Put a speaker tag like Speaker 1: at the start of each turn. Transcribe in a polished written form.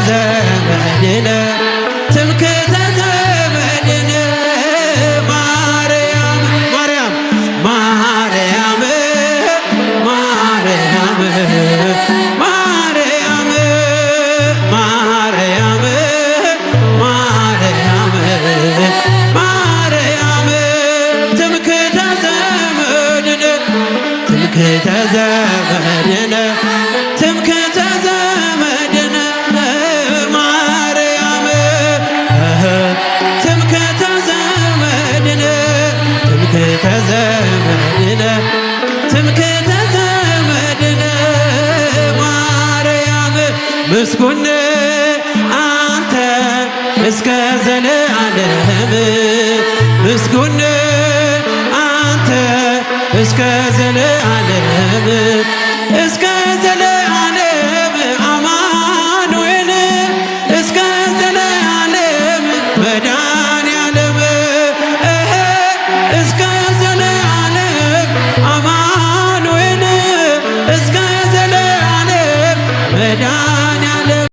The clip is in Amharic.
Speaker 1: ዘመድነ ትምክህተ ዘመድነ ማርያም ማርያም ማርያም ማርያም ማርያም ማርያም ማርያም ማርያም ትምክህተ ዘመድነ ትምክህተ ዘመድነ ትምክህተ ዘመድነ ማርያም ትምክህተ ዘመድነ ትምክህተ ዘመድነ ትምክህተ ዘመድነ ማርያም ምስጉን አንተ እስከ ዘለዓለም ምስጉን አንተ እስከ ዘለዓለም እስከ